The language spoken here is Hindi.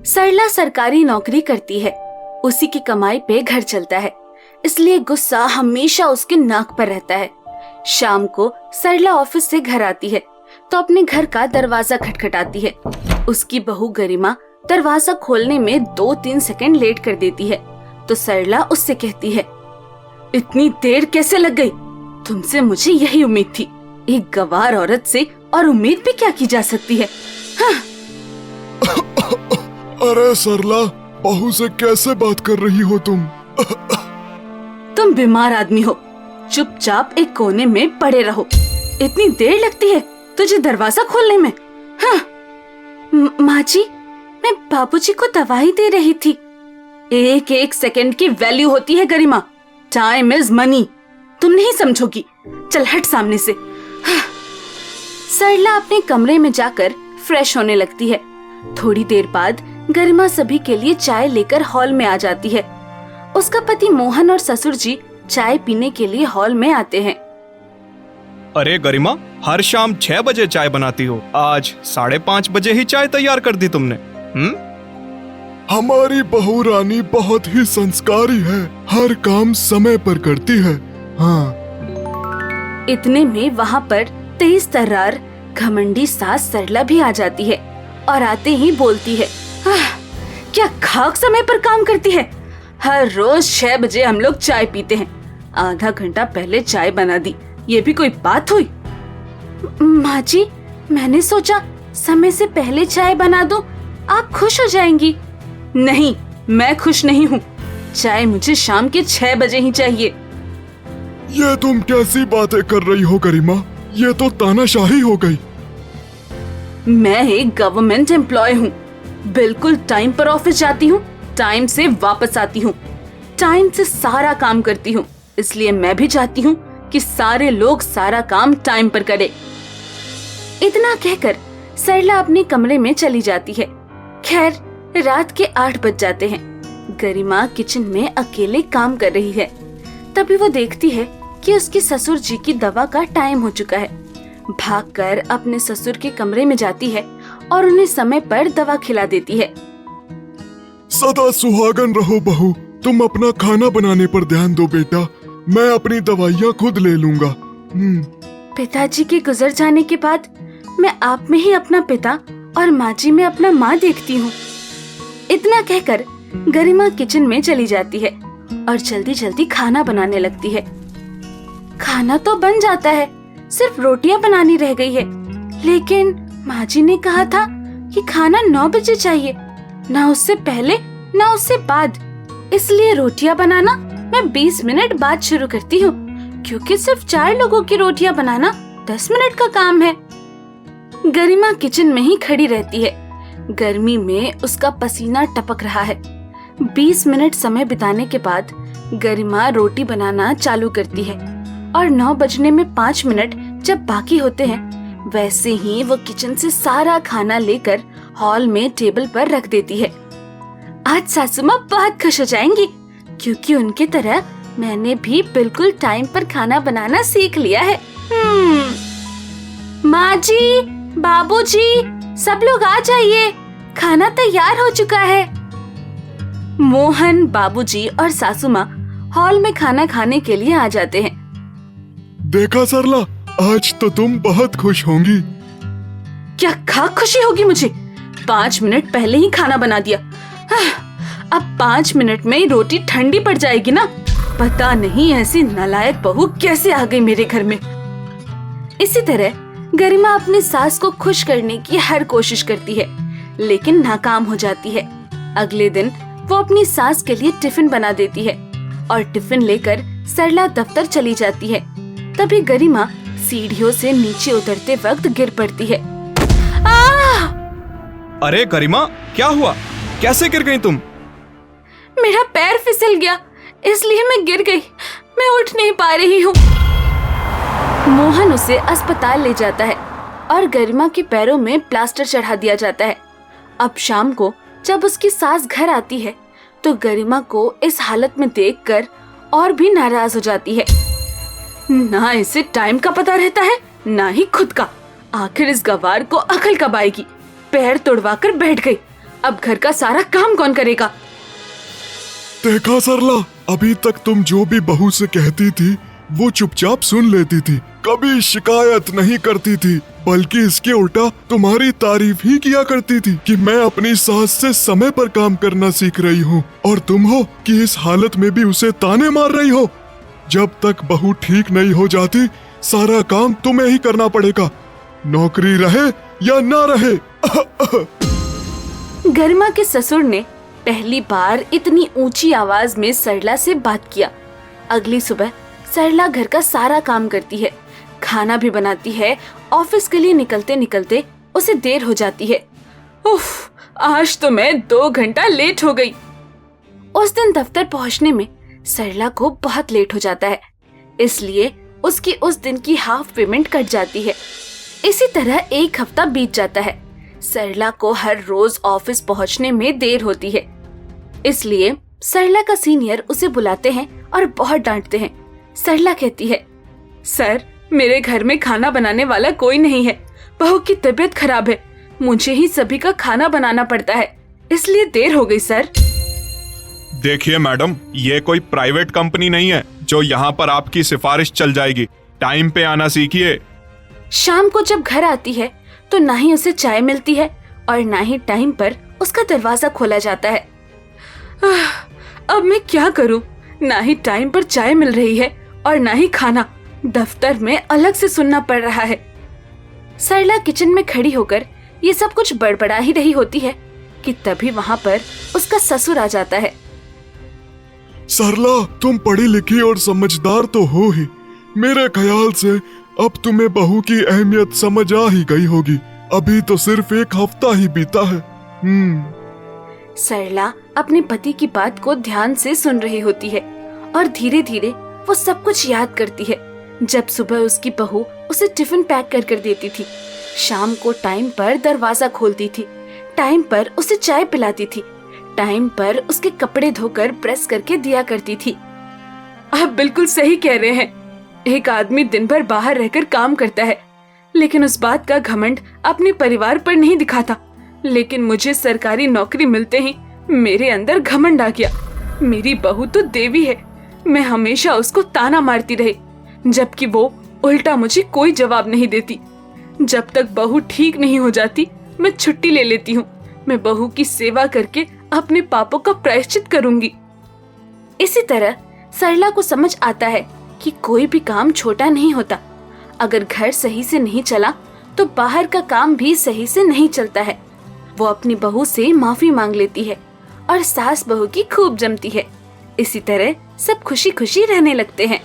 सरला सरकारी नौकरी करती है, उसी की कमाई पे घर चलता है, इसलिए गुस्सा हमेशा उसके नाक पर रहता है। शाम को सरला ऑफिस से घर आती है तो अपने घर का दरवाजा खटखटाती है। उसकी बहू गरिमा दरवाजा खोलने में 2-3 सेकंड लेट कर देती है तो सरला उससे कहती है, इतनी देर कैसे लग गई? तुमसे मुझे यही उम्मीद थी। एक गंवार औरत से और उम्मीद भी क्या की जा सकती है। हाँ। अरे सरला, बहू से कैसे बात कर रही हो तुम? तुम बीमार आदमी हो, चुपचाप एक कोने में पड़े रहो। इतनी देर लगती है तुझे दरवाजा खोलने में? हाँ। माँ जी, मैं बाबूजी को दवाई दे रही थी। एक एक सेकंड की वैल्यू होती है गरिमा। Time is money. तुम नहीं समझोगी। चल हट सामने से। हाँ। सरला अपने कमरे में जाकर फ्रेश होने लगती है। थोड़ी देर बाद गरिमा सभी के लिए चाय लेकर हॉल में आ जाती है। उसका पति मोहन और ससुर जी चाय पीने के लिए हॉल में आते हैं। अरे गरिमा, हर शाम 6 बजे चाय बनाती हो, आज 5:30 बजे ही चाय तैयार कर दी तुमने। हमारी बहू रानी बहुत ही संस्कारी है, हर काम समय पर करती है। हाँ। इतने में वहाँ पर तेज तर्रार घमंडी सास सरला भी आ जाती है और आते ही बोलती है, क्या खाक समय पर काम करती है? हर रोज 6 बजे हम लोग चाय पीते हैं, आधा घंटा पहले चाय बना दी, ये भी कोई बात हुई? माँ जी, मैंने सोचा समय से पहले चाय बना दो, आप खुश हो जाएंगी। नहीं, मैं खुश नहीं हूँ। चाय मुझे शाम के 6 बजे ही चाहिए। ये तुम कैसी बातें कर रही हो गरिमा? ये तो तानाशाही हो गई। मैं एक गवर्नमेंट एम्प्लॉय हूँ, बिल्कुल टाइम पर ऑफिस जाती हूँ, टाइम से वापस आती हूँ, टाइम से सारा काम करती हूँ, इसलिए मैं भी चाहती हूँ कि सारे लोग सारा काम टाइम पर करें। इतना कहकर सरला अपने कमरे में चली जाती है। खैर, रात के 8 बज जाते हैं। गरिमा किचन में अकेले काम कर रही है। तभी वो देखती है कि उसके ससुर जी की दवा का टाइम हो चुका है। भागकर अपने ससुर के कमरे में जाती है और उन्हें समय पर दवा खिला देती है। सदा सुहागन रहो बहू, तुम अपना खाना बनाने पर ध्यान दो बेटा, मैं अपनी दवाइयाँ खुद ले लूंगा। पिताजी के गुजर जाने के बाद मैं आप में ही अपना पिता और माँ जी में अपना माँ देखती हूँ। इतना कहकर गरिमा किचन में चली जाती है और जल्दी जल्दी खाना बनाने लगती है। खाना तो बन जाता है, सिर्फ रोटियां बनानी रह गई है। लेकिन माँ जी ने कहा था कि खाना 9 बजे चाहिए, ना उससे पहले ना उससे बाद, इसलिए रोटियां बनाना मैं 20 मिनट बाद शुरू करती हूँ, क्योंकि सिर्फ 4 लोगों की रोटियां बनाना 10 मिनट का काम है। गरिमा किचन में ही खड़ी रहती है। गर्मी में उसका पसीना टपक रहा है। 20 मिनट समय बिताने के बाद गरिमा रोटी बनाना चालू करती है और 9 बजने में 5 मिनट जब बाकी होते हैं, वैसे ही वो किचन से सारा खाना लेकर हॉल में टेबल पर रख देती है। आज सासू माँ बहुत खुश हो जाएंगी, क्योंकि उनके तरह मैंने भी बिल्कुल टाइम पर खाना बनाना सीख लिया है। माँ जी, बाबूजी, सब लोग आ जाइए, खाना तैयार हो चुका है। मोहन, बाबूजी और सासू माँ हॉल में खाना खाने के लिए आ जाते हैं। देखा सरला, आज तो तुम बहुत खुश होंगी। क्या खाक खुशी होगी मुझे? 5 मिनट पहले ही खाना बना दिया। अब 5 मिनट में रोटी ठंडी पड़ जाएगी ना। पता नहीं ऐसी नालायक बहू कैसे आ गई मेरे घर में। इसी तरह गरिमा अपनी सास को खुश करने की हर कोशिश करती है, लेकिन नाकाम हो जाती है। अगले दिन वो अपनी सास के लिए टिफिन बना देती है और टिफिन लेकर सरला दफ्तर चली जाती है। तभी गरिमा सीढ़ियों से नीचे उतरते वक्त गिर पड़ती है। अरे गरिमा, क्या हुआ? कैसे गिर गई तुम? मेरा पैर फिसल गया, इसलिए मैं गिर गई। मैं उठ नहीं पा रही हूँ। मोहन उसे अस्पताल ले जाता है और गरिमा के पैरों में प्लास्टर चढ़ा दिया जाता है। अब शाम को जब उसकी सास घर आती है तो गरिमा को इस हालत में देखकर और भी नाराज हो जाती है। ना इसे टाइम का पता रहता है, ना ही खुद का। आखिर इस गवार को अकल कब आएगी? पैर तोड़वा कर बैठ गई। अब घर का सारा काम कौन करेगा? देखा सरला, अभी तक तुम जो भी बहू से कहती थी वो चुपचाप सुन लेती थी, कभी शिकायत नहीं करती थी, बल्कि इसके उल्टा तुम्हारी तारीफ ही किया करती थी कि मैं अपनी सास से समय पर काम करना सीख रही हूँ, और तुम हो कि इस हालत में भी उसे ताने मार रही हो। जब तक बहू ठीक नहीं हो जाती सारा काम तुम्हें ही करना पड़ेगा, नौकरी रहे या ना रहे। गरिमा के ससुर ने पहली बार इतनी ऊंची आवाज में सरला से बात किया। अगली सुबह सरला घर का सारा काम करती है, खाना भी बनाती है। ऑफिस के लिए निकलते निकलते उसे देर हो जाती है। उफ, आज तो मैं 2 घंटा लेट हो गई। उस दिन दफ्तर पहुंचने में सरला को बहुत लेट हो जाता है, इसलिए उसकी उस दिन की हाफ पेमेंट कट जाती है। इसी तरह 1 हफ्ता बीत जाता है। सरला को हर रोज ऑफिस पहुंचने में देर होती है, इसलिए सरला का सीनियर उसे बुलाते हैं और बहुत डांटते हैं। सरला कहती है, सर, मेरे घर में खाना बनाने वाला कोई नहीं है, बहू की तबीयत खराब है, मुझे ही सभी का खाना बनाना पड़ता है, इसलिए देर हो गई सर। देखिए मैडम, ये कोई प्राइवेट कंपनी नहीं है जो यहाँ पर आपकी सिफारिश चल जाएगी। टाइम पे आना सीखिए। शाम को जब घर आती है तो ना ही उसे चाय मिलती है और ना ही टाइम पर उसका दरवाजा खोला जाता है। अब मैं क्या करूं? ना ही टाइम पर चाय मिल रही है और ना ही खाना, दफ्तर में अलग से सुनना पड़ रहा है। सरला किचन में खड़ी होकर ये सब कुछ बड़बड़ा ही रही होती है कि तभी वहाँ पर उसका ससुर आ जाता है। सरला, तुम पढ़ी लिखी और समझदार तो हो ही, मेरे ख्याल से अब तुम्हें बहू की अहमियत समझ आ ही गई होगी। अभी तो सिर्फ 1 हफ्ता ही बीता है। सरला अपने पति की बात को ध्यान से सुन रही होती है और धीरे धीरे वो सब कुछ याद करती है। जब सुबह उसकी बहू उसे टिफिन पैक कर कर देती थी, शाम को टाइम पर दरवाजा खोलती थी, टाइम पर उसे चाय पिलाती थी, टाइम पर उसके कपड़े धोकर प्रेस करके दिया करती थी। आप बिल्कुल सही कह रहे हैं, एक आदमी दिन भर बाहर रहकर काम करता है, लेकिन उस बात का घमंड अपने परिवार पर नहीं दिखाता। लेकिन मुझे सरकारी नौकरी मिलते ही मेरे अंदर घमंड आ गया। मेरी बहू तो देवी है, मैं हमेशा उसको ताना मारती रही, जबकि वो उल्टा मुझे कोई जवाब नहीं देती। जब तक बहू ठीक नहीं हो जाती मैं छुट्टी ले लेती हूँ। मैं बहू की सेवा करके अपने पापों का प्रायश्चित करूंगी। इसी तरह सरला को समझ आता है कि कोई भी काम छोटा नहीं होता। अगर घर सही से नहीं चला तो बाहर का काम भी सही से नहीं चलता है। वो अपनी बहू से माफी मांग लेती है और सास बहू की खूब जमती है। इसी तरह सब खुशी खुशी रहने लगते हैं।